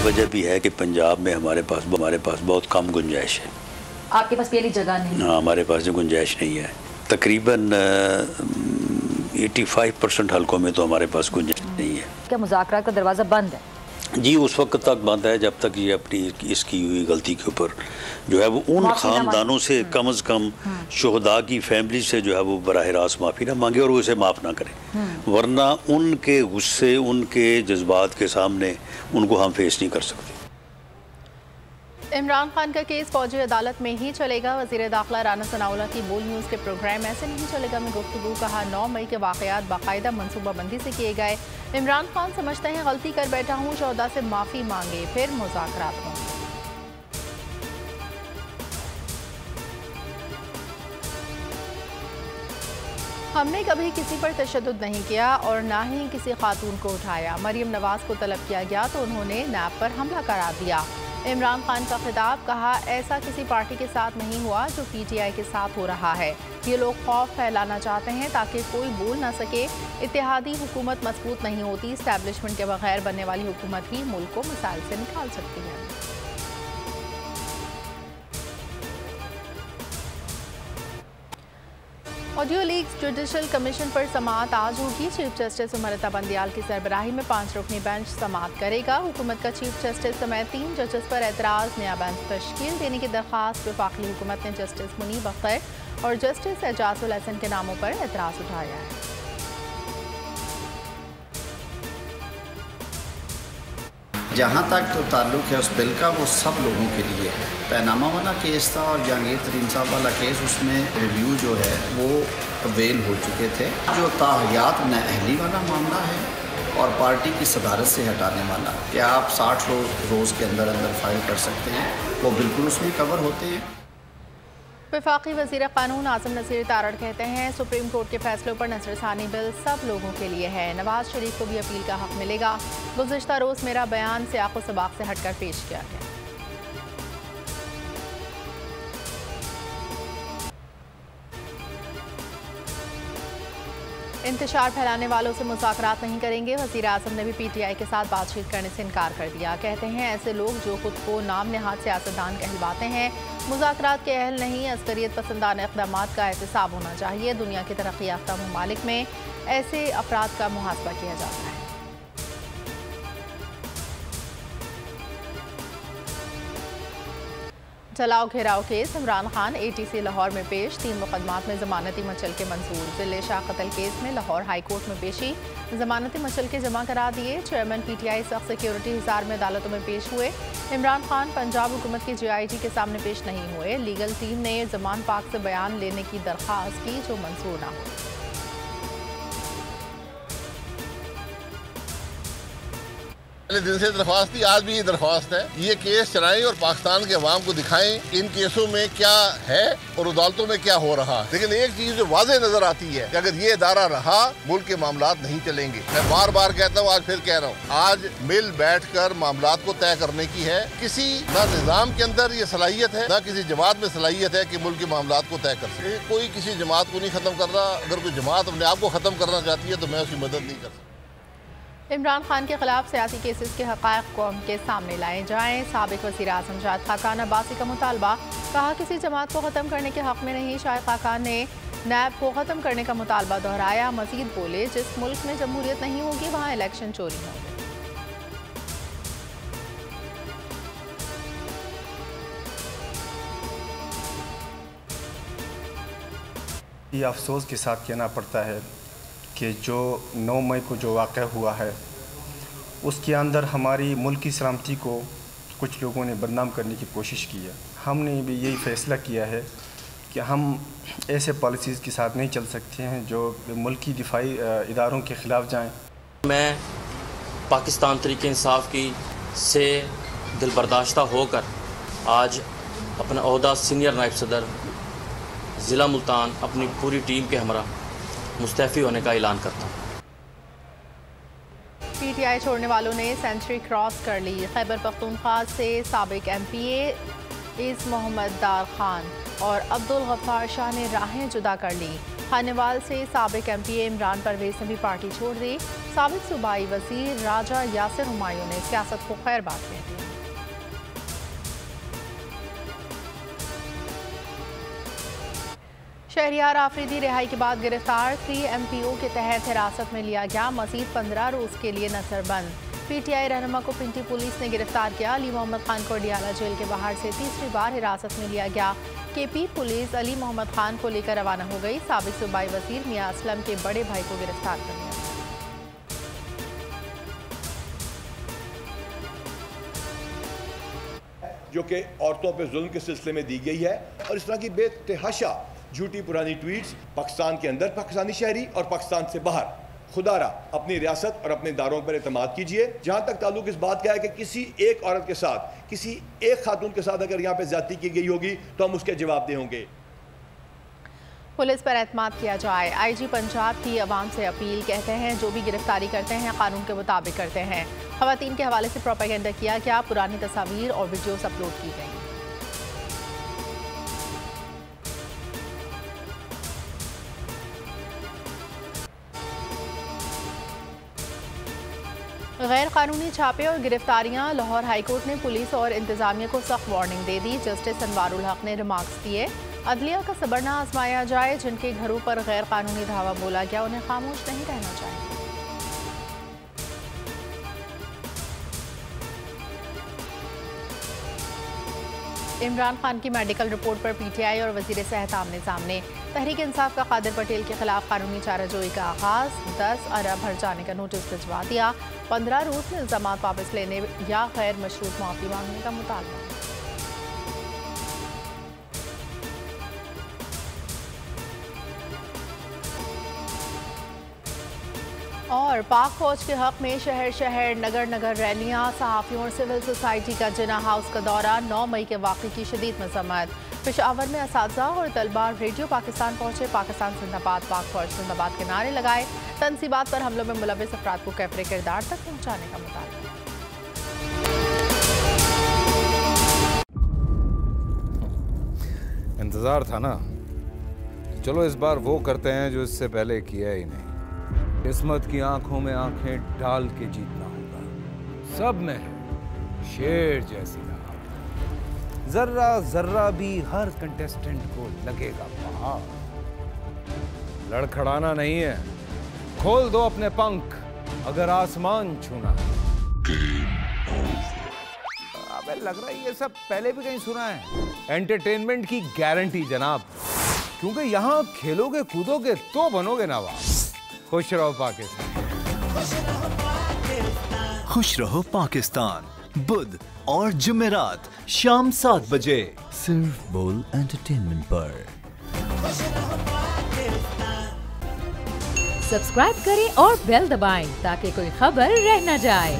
वजह भी है कि पंजाब में हमारे पास बहुत कम गुंजाइश है। आपके पास पहली जगह नहीं? हाँ, हमारे पास गुंजाइश नहीं है। तकरीबन 85% हलकों में तो हमारे पास गुंजाइश नहीं है। क्या मुज़ाकरात का दरवाज़ा बंद है? जी, उस वक्त तक बंद है जब तक ये अपनी इसकी हुई गलती के ऊपर जो है वो उन ख़ानदानों से कम अज़ कम शुहदा की फैमिली से जो है वो बराह रास्त माफ़ी ना मांगे और वो उसे माफ़ ना करें, वरना उनके गुस्से, उनके जज्बात के सामने उनको हम फेस नहीं कर सकते। इमरान खान का केस फौजी अदालत में ही चलेगा। वज़ीर दाखिला राना सनाउल्लाह की बोल न्यूज़ के प्रोग्राम ऐसे नहीं चलेगा में गुफ्तगू। कहा 9 मई के वाक़यात बाकायदा मनसूबाबंदी से किए गए। इमरान खान समझते हैं गलती कर बैठा हूँ, 14 से माफ़ी मांगे फिर मुज़ाकरात होंगे। हमने कभी किसी पर तशद्दुद नहीं किया और ना ही किसी खातून को उठाया। मरीम नवाज को तलब किया गया तो उन्होंने नैब पर हमला करार दिया। इमरान खान का खिताब। कहा ऐसा किसी पार्टी के साथ नहीं हुआ जो PTI के साथ हो रहा है। ये लोग खौफ फैलाना चाहते हैं ताकि कोई बोल ना सके। इत्तेहादी हुकूमत मजबूत नहीं होती, इस्टेब्लिशमेंट के बगैर बनने वाली हुकूमत ही मुल्क को मसाइल से निकाल सकती है। ऑडियो लीक्स जुडिशल कमीशन पर समाअत आज होगी। चीफ जस्टिस उमरता बंदियाल की सरबराही में 5 रुकनी बेंच समाअत करेगा। हुकूमत का चीफ जस्टिस समेत 3 जजेस पर एतराज़। नया बेंच तश्कील देने की दरख्वास्त वफाकी हुकूमत ने जस्टिस मुनीब अख्तर और जस्टिस एजाजुल हसन के नामों पर एतराज़ उठाया है। जहाँ तक तो ताल्लुक़ है उस बिल का, वो सब लोगों के लिए है। पैनामा वाला केस था और जहांगीर तरीन साहब वाला केस, उसमें रिव्यू जो है वो अवेल हो चुके थे। जो ताहयात नाअहली वाला मामला है और पार्टी की सदारत से हटाने वाला कि आप 60 रोज़ के अंदर फाइल कर सकते हैं, वो बिल्कुल उसमें कवर होते हैं। वफाकी वज़ीर क़ानून आज़म नज़ीर तारड़ कहते हैं सुप्रीम कोर्ट के फैसलों पर नज़रसानी बिल सब लोगों के लिए है। नवाज शरीफ को भी अपील का हक मिलेगा। गुज़िश्ता रोज़ मेरा बयान सियाक़ो सबाक़ से हटकर पेश किया गया। इंतशार फैलाने वालों से मुज़ाकरात नहीं करेंगे। वज़ीर आज़म ने भी PTI के साथ बातचीत करने से इनकार कर दिया। कहते हैं ऐसे लोग जो खुद को नाम नहाद सियासतदान कहलवाते हैं मुज़ाकरात के अहल नहीं। अस्करियत पसंदाना इक़दामात का एहतसाब होना चाहिए। दुनिया के तरक्की याफ्ता ममालिक में ऐसे अफराद का मुहासबा किया जाता है। जलाओ घेराव केस। इमरान खान ATC लाहौर में पेश। 3 मुकदमात में ज़मानती मचल के मंजूर। जिले शाह कत्ल केस में लाहौर हाई कोर्ट में पेशी। ज़मानती मचल के जमा करा दिए। चेयरमैन PTI सख्त सिक्योरिटी हिसार में अदालतों में पेश हुए। इमरान खान पंजाब हुकूमत की JIG के सामने पेश नहीं हुए। लीगल टीम ने ज़मान पाक से बयान लेने की दरख्वास्त की जो मंजूर ना हुई। पहले दिन से दरख्वास्त थी, आज भी ये दरख्वास्त है। ये केस चलाएं और पाकिस्तान के अवाम को दिखाएं इन केसों में क्या है और अदालतों में क्या हो रहा। लेकिन एक चीज जो वाज़ेह नजर आती है कि अगर ये इदारा रहा मुल्क के मामलात नहीं चलेंगे। मैं बार बार कहता हूँ, आज फिर कह रहा हूँ, आज मिल बैठ कर मामलात को तय करने की है। किसी ना निज़ाम के अंदर ये सलाहियत है, ना किसी जमात में सलाहियत है कि मुल्क के मामलात को तय कर सके। कोई किसी जमात को नहीं खत्म कर रहा। अगर कोई जमात अपने आप को खत्म करना चाहती है तो मैं उसकी मदद नहीं कर सकता। इमरान खान के खिलाफ सियासी केसेस के हक़ाइक़ कौम के सामने लाए जाएं। साबिक वज़ीर आज़म शाहिद खाकान अब्बासी का मुतालबा। कहा किसी जमात को ख़त्म करने के हक़ में नहीं। शाहिद खाकान ने नैब को ख़त्म करने का मुतालबा दोहराया। मज़ीद बोले जिस मुल्क में जमहूरियत नहीं होगी वहाँ इलेक्शन चोरी होंगे। ये अफसोस के साथ कहना पड़ता है कि जो 9 मई को जो वाक़या हुआ है उसके अंदर हमारी मुल्क की सलामती को कुछ लोगों ने बदनाम करने की कोशिश की है। हमने भी यही फ़ैसला किया है कि हम ऐसे पॉलिसीज़ के साथ नहीं चल सकते हैं जो मुल्की दिफाई इदारों के ख़िलाफ़ जाएं। मैं पाकिस्तान तरीके इंसाफ की से दिलबर्दाश्ता होकर आज अपना ओहदा सीनियर नायब सदर ज़िला मुल्तान अपनी पूरी टीम के हमरा मुस्तफ़ी होने का ऐलान करता हूँ। PTI छोड़ने वालों ने सेंचुरी क्रॉस कर ली। खैबर पख्तूनख्वा से साबिक MPA इस मोहम्मद दार खान और अब्दुल गफ्फार शाह ने राहें जुदा कर ली। खानेवाल से साबिक MP इमरान परवेज ने भी पार्टी छोड़ दी। साबिक सूबाई वजीर राजा यासिर हुमायूं ने सियासत को खैर बात कह दी। शहरियार आफरीदी रिहाई के बाद गिरफ्तार, 3 MPO के तहत हिरासत में लिया गया। मजीद 15 रोज के लिए नजरबंद। PTI रहनुमा को पिंटी पुलिस ने गिरफ्तार किया। अली मोहम्मद खान को अडियाला जेल के बाहर से तीसरी बार हिरासत में लिया गया। KP पुलिस अली मोहम्मद खान को लेकर रवाना हो गई। साबिक सूबाई वजीर मियां असलम के बड़े भाई को गिरफ्तार कर लिया। जो कि औरतों पर जुल्म के सिलसिले में दी गई है, और इस तरह की बेतहाशा झूठी पुरानी ट्वीट्स पाकिस्तान के अंदर पाकिस्तानी शहरी और पाकिस्तान से बाहर, खुदारा अपनी रियासत और अपने इदारों पर एतमाद कीजिए। जहाँ तक ताल्लुक इस बात का है कि किसी एक औरत के साथ, किसी एक खातून के साथ अगर यहाँ पे ज्यादती की गई होगी तो हम उसके जवाब देंगे। पुलिस पर एतमाद किया जाए, IG पंजाब की अवाम से अपील। कहते हैं जो भी गिरफ्तारी करते हैं कानून के मुताबिक करते हैं। खवातीन के हवाले से प्रोपेगेंडा किया गया, पुरानी तस्वीर और वीडियोस अपलोड की गई। गैर कानूनी छापे और गिरफ्तारियां, लाहौर हाईकोर्ट ने पुलिस और इंतजामिया को सख्त वार्निंग दे दी। जस्टिस अनवारुल हक ने रिमार्क्स दिए, अदलिया का सबर न आजमाया जाए। जिनके घरों पर गैर कानूनी धावा बोला गया उन्हें खामोश नहीं रहना चाहिए। इमरान खान की मेडिकल रिपोर्ट पर PTI और वजीर सेहत आमने सामने। तहरीक इंसाफ का कादिर पटेल के खिलाफ कानूनी चाराजोई का आगाज। 10 अरब हर जाने का नोटिस भिजवा दिया। 15 रोज में इल्जामात वापस लेने या गैर मशरूत माफी मांगने का मुतालबा। और पाक फौज के हक में शहर शहर नगर नगर रैलियां, सहाफ़ियों और सिविल सोसाइटी का जिन्ना हाउस का दौरा। 9 मई के वाक़े की शदीद मज़म्मत। पेशावर में असातिज़ा और तलबा रेडियो पाकिस्तान पहुंचे। पाकिस्तान जिंदाबाद, पाक फौज जिंदाबाद के नारे लगाए। तनसीबात पर हमलों में मुलव्विस अफराद को कैफरे किरदार तक पहुँचाने का मुतालबा। इंतज़ार था ना, चलो इस बार वो करते हैं जो इससे पहले किया ही नहीं। किस्मत की आंखों में आंखें डाल के जीतना होगा। सब में है शेर जैसी राह, जर्रा जर्रा भी हर कंटेस्टेंट को लगेगा पहाड़। लड़खड़ाना नहीं है, खोल दो अपने पंख अगर आसमान छूना है। अबे लग रहा है ये सब पहले भी कहीं सुना है। एंटरटेनमेंट की गारंटी जनाब, क्योंकि यहाँ खेलोगे कूदोगे तो बनोगे नवाब। खुश रहो पाकिस्तान। खुश रहो पाकिस्तान, बुध और जुमेरात शाम 7 बजे सिर्फ बोल एंटरटेनमेंट पर। सब्सक्राइब करें और बेल दबाएं ताकि कोई खबर रह न जाए।